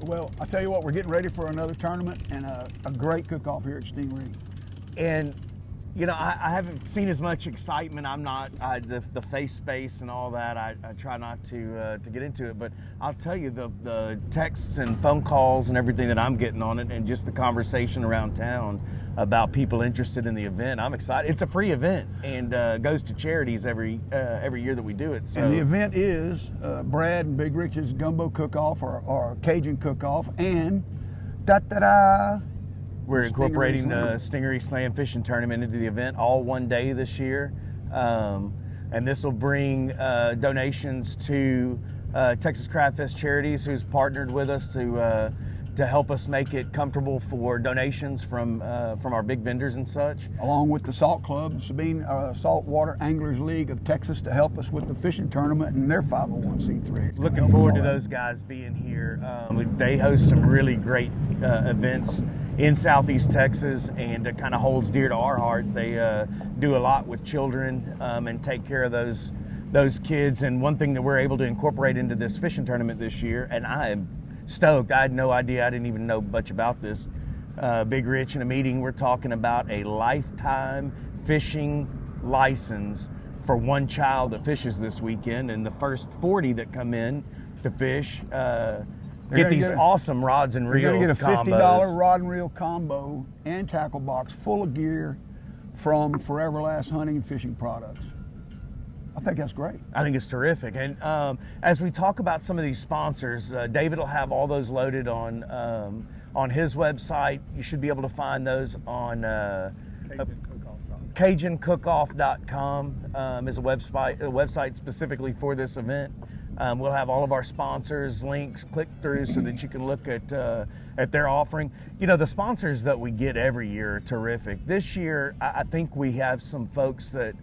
Well, I tell you what, we're getting ready for another tournament and a great cook-off here at Stingaree. And you know, I haven't seen as much excitement. I'm not the face space and all that. I try not to get into it, but I'll tell you the texts and phone calls and everything that I'm getting on it, and just the conversation around town about people interested in the event. I'm excited. It's a free event and goes to charities every year that we do it. So. And the event is Brad and Big Rich's Gumbo Cook-Off or Cajun Cook-Off, and da-da-da. We're incorporating the Stingaree Slam Fishing Tournament into the event all one day this year. And this will bring donations to Texas Crab Fest Charities, who's partnered with us to help us make it comfortable for donations from our big vendors and such. Along with the Salt Club, Sabine Saltwater Anglers League of Texas to help us with the fishing tournament and their 501c3. Looking forward to those guys being here. They host some really great events in Southeast Texas, and it kind of holds dear to our heart. They do a lot with children and take care of those kids. And one thing that we're able to incorporate into this fishing tournament this year, and I am stoked. I had no idea. I didn't even know much about this. Big Rich in a meeting, we're talking about a lifetime fishing license for one child that fishes this weekend, and the first 40 that come in to fish get these awesome rods and reel combos. You're going to get a $50 rod and reel combo and tackle box full of gear from Forever Last Hunting and Fishing Products. I think that's great. I think it's terrific. And as we talk about some of these sponsors, David will have all those loaded on his website. You should be able to find those on CajunCookoff.com is a website specifically for this event. We'll have all of our sponsors, links, click through so that you can look at their offering. You know, the sponsors that we get every year are terrific. This year, I think we have some folks that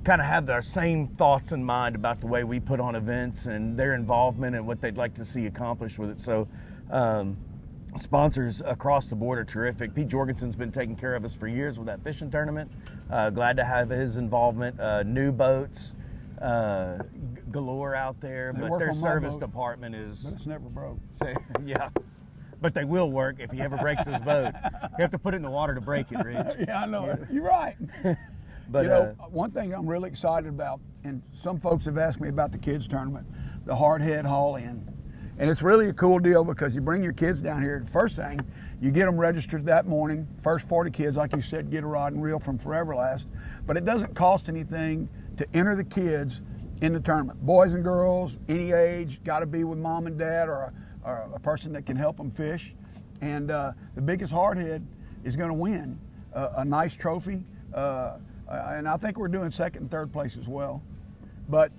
kind of have their same thoughts in mind about the way we put on events and their involvement and what they'd like to see accomplished with it. So sponsors across the board are terrific. Pete Jorgensen's been taking care of us for years with that fishing tournament. Glad to have his involvement. New boats galore out there, but their service department is... But it's never broke. Yeah. But they will work if he ever breaks his boat. You have to put it in the water to break it, Rich. Yeah, I know. Yeah. You're right. But you know, one thing I'm really excited about, and some folks have asked me about the kids tournament, the hardhead haul-in. And it's really a cool deal because you bring your kids down here. The first thing, you get them registered that morning. First 40 kids, like you said, get a rod and reel from Forever Last. But it doesn't cost anything to enter the kids in the tournament. Boys and girls, any age, got to be with mom and dad or a person that can help them fish. And the biggest hardhead is going to win a nice trophy. And I think we're doing second and third place as well. But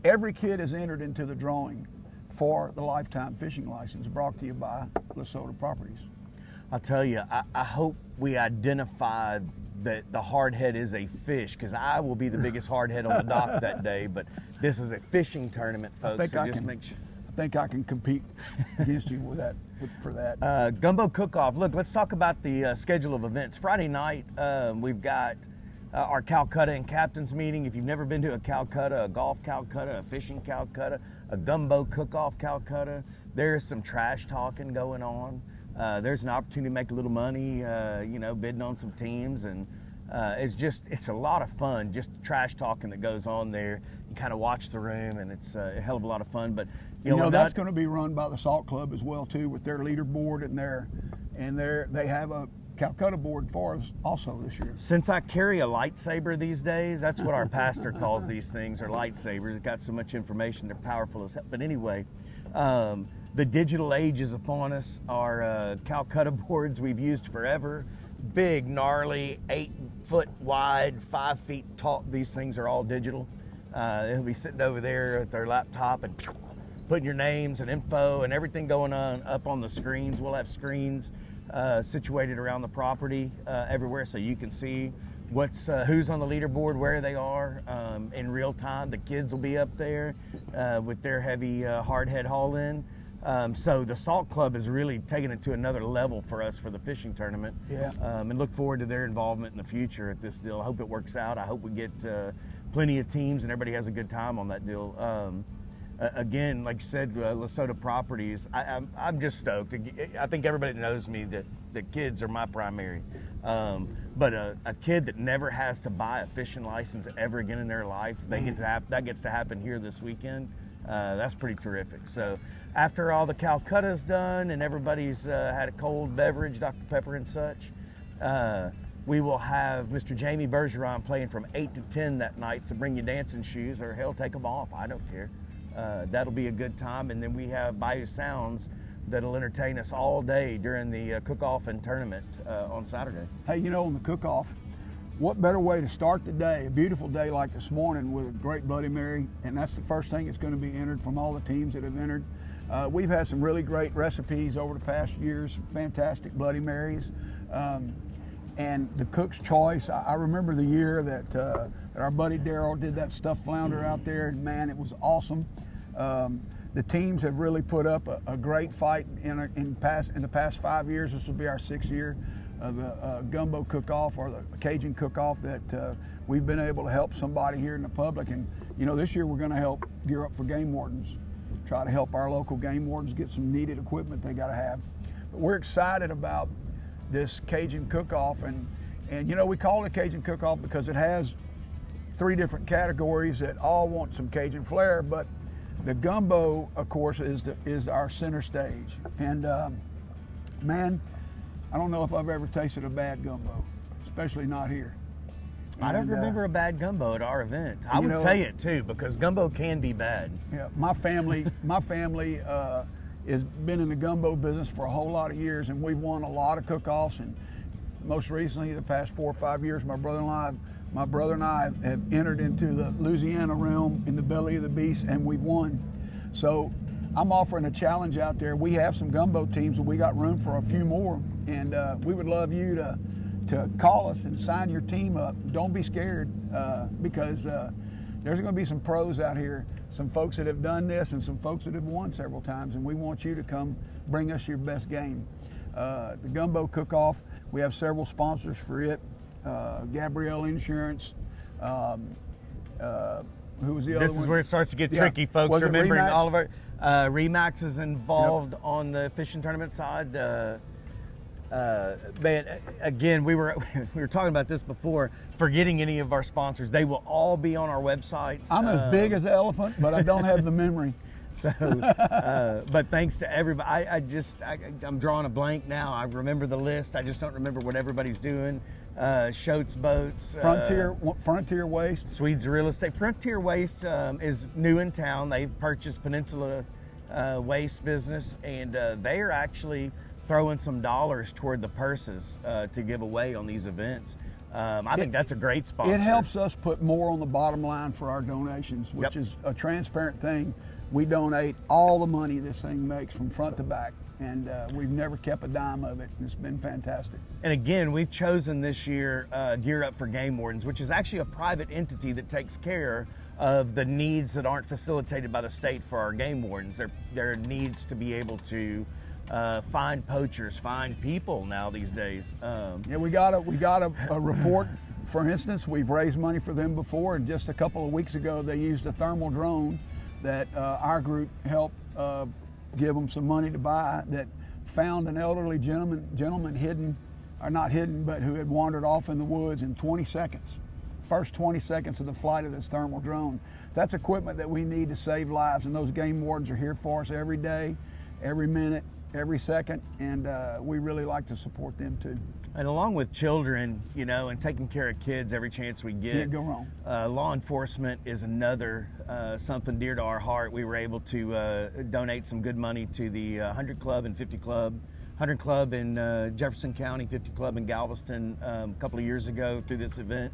every kid is entered into the drawing for the lifetime fishing license brought to you by Lesotho Properties. I'll tell you, I hope we identify that the hardhead is a fish, because I will be the biggest hardhead on the dock that day. But this is a fishing tournament, folks. I think I can compete against you with that. For that. Gumbo Cook-Off. Look, let's talk about the schedule of events. Friday night, we've got our Calcutta and Captains meeting. If you've never been to a Calcutta, a golf Calcutta, a fishing Calcutta, a Gumbo Cook-Off Calcutta, there's some trash talking going on. There's an opportunity to make a little money, bidding on some teams, and it's a lot of fun, just trash talking that goes on there. You kind of watch the room, and it's a hell of a lot of fun. But that's going to be run by the Salt Club as well too, with their leaderboard and they have a Calcutta board for us also this year. Since I carry a lightsaber these days, that's what our pastor calls these things, are lightsabers. It got so much information, they're powerful as hell. But anyway, the digital age is upon us. Our Calcutta boards we've used forever. Big, gnarly, 8 foot wide, 5 feet tall. These things are all digital. They'll be sitting over there at their laptop and putting your names and info and everything going on up on the screens. We'll have screens situated around the property everywhere, so you can see who's on the leaderboard, where they are in real time. The kids will be up there with their heavy hardhead haul-in. So the Salt Club is really taking it to another level for us for the fishing tournament. Yeah. And look forward to their involvement in the future at this deal. I hope it works out. I hope we get plenty of teams and everybody has a good time on that deal. again, like you said, Lesotho Properties, I'm just stoked. I think everybody knows me that the kids are my primary. But a kid that never has to buy a fishing license ever again in their life, that gets to happen here this weekend. That's pretty terrific. So after all the Calcutta's done and everybody's had a cold beverage, Dr. Pepper and such, we will have Mr. Jamie Bergeron playing from 8 to 10 that night. So bring your dancing shoes, or hell, take them off. I don't care. That'll be a good time. And then we have Bayou Sounds that'll entertain us all day during the Cookoff and tournament on Saturday. Hey, you know, on the Cookoff, what better way to start the day, a beautiful day like this morning, with a great Bloody Mary, and that's the first thing that's going to be entered from all the teams that have entered. We've had some really great recipes over the past years, fantastic Bloody Marys, and the Cook's Choice. I remember the year that our buddy Darryl did that stuffed flounder out there, and man, it was awesome. The teams have really put up a great fight in the past 5 years. This will be our 6th year of the gumbo cook-off, or the Cajun cook-off, that we've been able to help somebody here in the public. And you know, this year we're going to help gear up for game wardens, try to help our local game wardens get some needed equipment they got to have. But we're excited about this Cajun cook-off, and you know, we call it Cajun cook-off because it has 3 different categories that all want some Cajun flair, but the gumbo, of course, is our center stage. And man, I don't know if I've ever tasted a bad gumbo, especially not here. I don't remember a bad gumbo at our event. I would say it too, because gumbo can be bad. Yeah, my family has been in the gumbo business for a whole lot of years, and we've won a lot of cook-offs. And most recently, the past 4 or 5 years, my brother and I have entered into the Louisiana realm in the belly of the beast, and we've won. So I'm offering a challenge out there. We have some gumbo teams, and we got room for a few more. And we would love you to call us and sign your team up. Don't be scared, because there's going to be some pros out here, some folks that have done this and some folks that have won several times, and we want you to come bring us your best game. The Gumbo Cook-Off, we have several sponsors for it. Gabrielle Insurance, who was the other one? This is where it starts to get tricky, folks. Was it Remembering Remax? all of our Remax is involved on the fishing tournament side. Man, again, we were talking about this before. Forgetting any of our sponsors, they will all be on our websites. I'm as big as an elephant, but I don't have the memory. So, but thanks to everybody. I'm drawing a blank now. I remember the list. I just don't remember what everybody's doing. Shoats Boats, Frontier Waste, Swedes Real Estate. Frontier Waste is new in town. They've purchased Peninsula Waste business, and they are actually throwing some dollars toward the purses to give away on these events. I think that's a great sponsor. It helps us put more on the bottom line for our donations, which is a transparent thing. We donate all the money this thing makes from front to back, and we've never kept a dime of it. It's been fantastic. And again, we've chosen this year Gear Up for Game Wardens, which is actually a private entity that takes care of the needs that aren't facilitated by the state for our game wardens. There needs to be able to find poachers, find people now these days. Yeah, we got a report. For instance, we've raised money for them before, and just a couple of weeks ago, they used a thermal drone that our group helped give them some money to buy, that found an elderly gentleman hidden, or not hidden, but who had wandered off in the woods in 20 seconds. First 20 seconds of the flight of this thermal drone. That's equipment that we need to save lives, and those game wardens are here for us every day, every minute, every second, and we really like to support them too. And along with children, you know, and taking care of kids every chance we get. Can't go wrong. Law enforcement is another something dear to our heart. We were able to donate some good money to the 100 Club and 50 Club. 100 Club in Jefferson County, 50 Club in Galveston a couple of years ago through this event.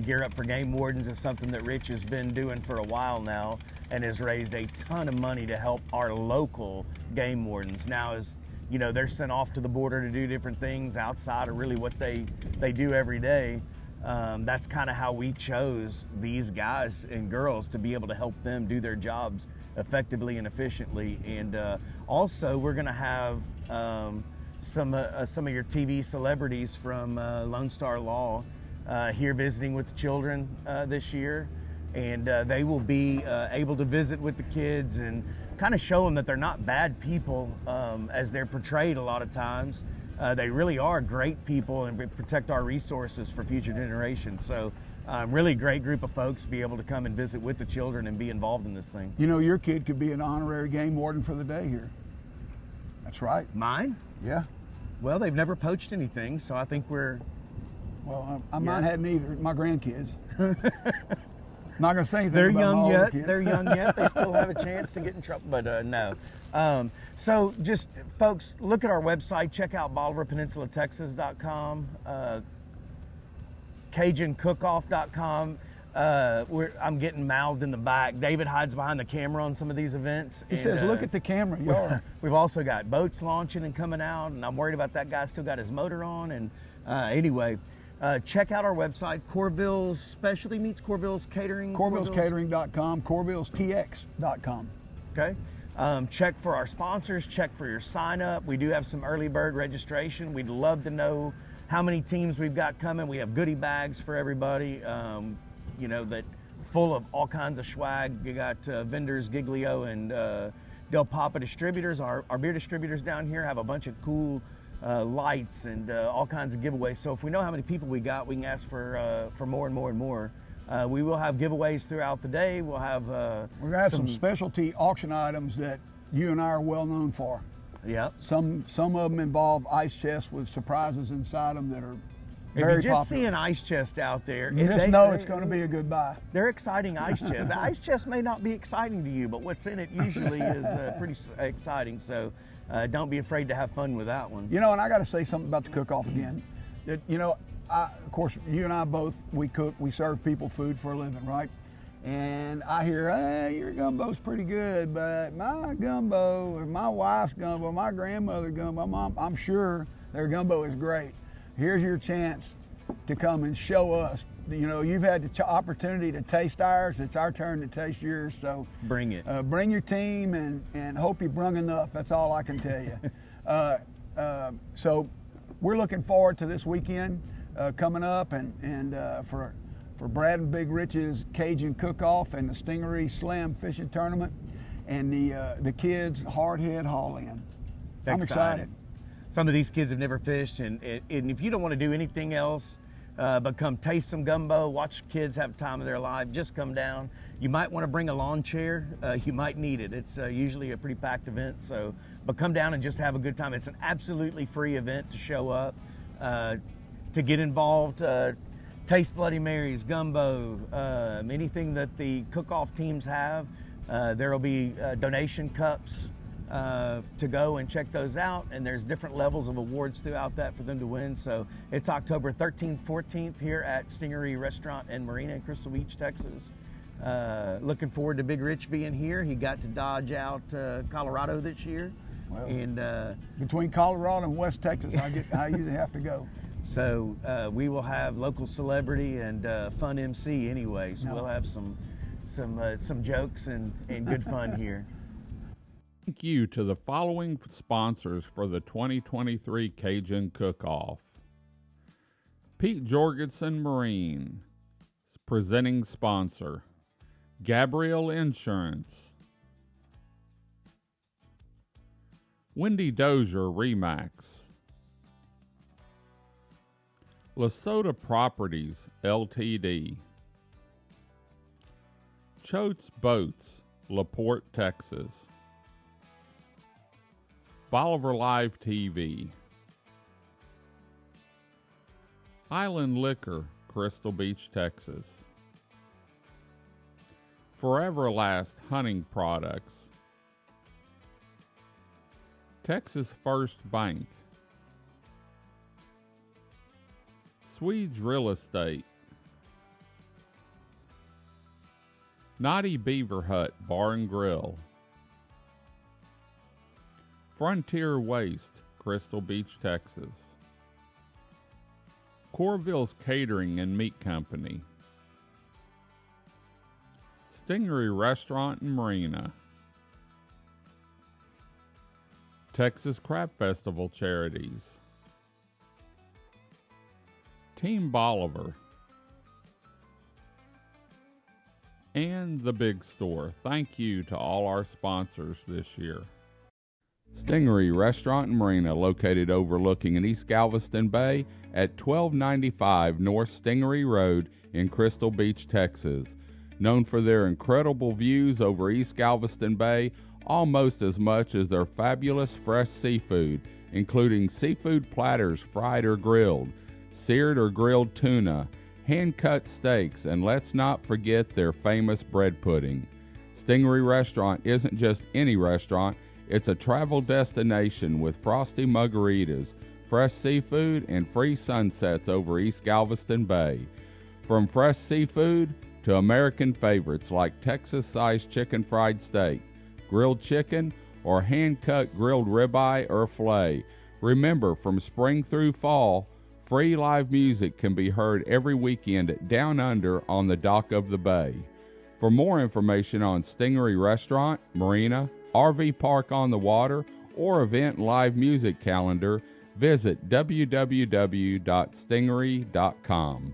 Gear Up for Game Wardens is something that Rich has been doing for a while now and has raised a ton of money to help our local game wardens. Now, as you know, they're sent off to the border to do different things outside of really what they do every day. That's kind of how we chose these guys and girls to be able to help them do their jobs effectively and efficiently. And also, we're going to have some of your TV celebrities from Lone Star Law here visiting with the children this year. and they will be able to visit with the kids and kind of show them that they're not bad people as they're portrayed a lot of times. They really are great people and protect our resources for future generations. So really great group of folks to be able to come and visit with the children and be involved in this thing. You know, your kid could be an honorary game warden for the day here. That's right. Mine? Yeah. Well, they've never poached anything, so I think we're... Well, mine hadn't either. My grandkids. Not going to say anything They're about young my older yet. kids. They're young yet. They still have a chance to get in trouble, but no. So just, folks, look at our website. Check out BolivarPeninsulaTexas.com, CajunCookoff.com. I'm getting mouthed in the back. David hides behind the camera on some of these events. He says, look at the camera. You are. We've also got boats launching and coming out, and I'm worried about that guy still got his motor on. And anyway, check out our website, Corville's Specialty Meats, Corville's Catering. Corville'sCatering.com, Corville'sTX.com. Okay. Check for our sponsors, check for your sign up. We do have some early bird registration. We'd love to know how many teams we've got coming. We have goodie bags for everybody, you know, that full of all kinds of swag. You got vendors, Giglio and Del Papa distributors. Our beer distributors down here have a bunch of cool lights and all kinds of giveaways. So if we know how many people we got, we can ask for more and more and more. We will have giveaways throughout the day. We'll have we're gonna have some specialty auction items that you and I are well known for. Yeah. Some of them involve ice chests with surprises inside them that are If very you just popular. see an ice chest out there, Just know it's going to be a good buy. They're exciting ice chests. The ice chest may not be exciting to you, but what's in it usually is pretty exciting. So don't be afraid to have fun with that one. You know, and I got to say something about the cook-off again. That, you know, of course, you and I both, we cook, we serve people food for a living, right? And I hear, hey, your gumbo's pretty good, but my gumbo, or my wife's gumbo, my grandmother's gumbo, I'm sure their gumbo is great. Here's your chance to come and show us. You know, you've had the opportunity to taste ours. It's our turn to taste yours. So bring it. Bring your team and hope you brung enough. That's all I can tell you. So we're looking forward to this weekend coming up and for Brad and Big Rich's Cajun Cookoff and the Stingaree Slam Fishing Tournament and the kids' hardhead haul-in. I'm excited. Some of these kids have never fished, and if you don't want to do anything else but come taste some gumbo, watch kids have the time of their life, just come down. You might want to bring a lawn chair. You might need it. It's usually a pretty packed event, but come down and just have a good time. It's an absolutely free event to show up, to get involved. Taste Bloody Marys, gumbo, anything that the cook-off teams have. There will be donation cups to go and check those out, and there's different levels of awards throughout that for them to win. So it's October 13th, 14th here at Stingaree Restaurant and Marina in Crystal Beach, Texas. Looking forward to Big Rich being here. He got to dodge out Colorado this year. Well, and between Colorado and West Texas, I usually have to go. So we will have local celebrity and fun MC anyway. So we'll have some jokes and good fun here. Thank you to the following sponsors for the 2023 Cajun Cook-Off. Pete Jorgensen Marine, presenting sponsor. Gabrielle Insurance. Wendy Dozier Remax. Lesota Properties, Ltd. Choate's Boats, LaPorte, Texas. Bolivar Live TV. Island Liquor, Crystal Beach, Texas. Forever Last Hunting Products. Texas First Bank. Swedes Real Estate. Naughty Beaver Hut Bar and Grill. Frontier Waste, Crystal Beach, Texas. Corville's Catering and Meat Company. Stingaree Restaurant and Marina. Texas Crab Festival Charities. Team Bolivar. and the big store. Thank you to all our sponsors this year. Stingaree Restaurant and Marina, located overlooking in East Galveston Bay at 1295 North Stingaree Road in Crystal Beach, Texas. Known for their incredible views over East Galveston Bay, almost as much as their fabulous fresh seafood, including seafood platters fried or grilled, seared or grilled tuna, hand-cut steaks, and let's not forget their famous bread pudding. Stingaree Restaurant isn't just any restaurant, it's a travel destination with frosty margaritas, fresh seafood, and free sunsets over East Galveston Bay. From fresh seafood to American favorites like Texas-sized chicken fried steak, grilled chicken, or hand-cut grilled ribeye or filet. Remember, from spring through fall, free live music can be heard every weekend at Down Under on the dock of the bay. For more information on Stingaree Restaurant, Marina, RV Park on the Water, or event live music calendar, visit www.stingaree.com.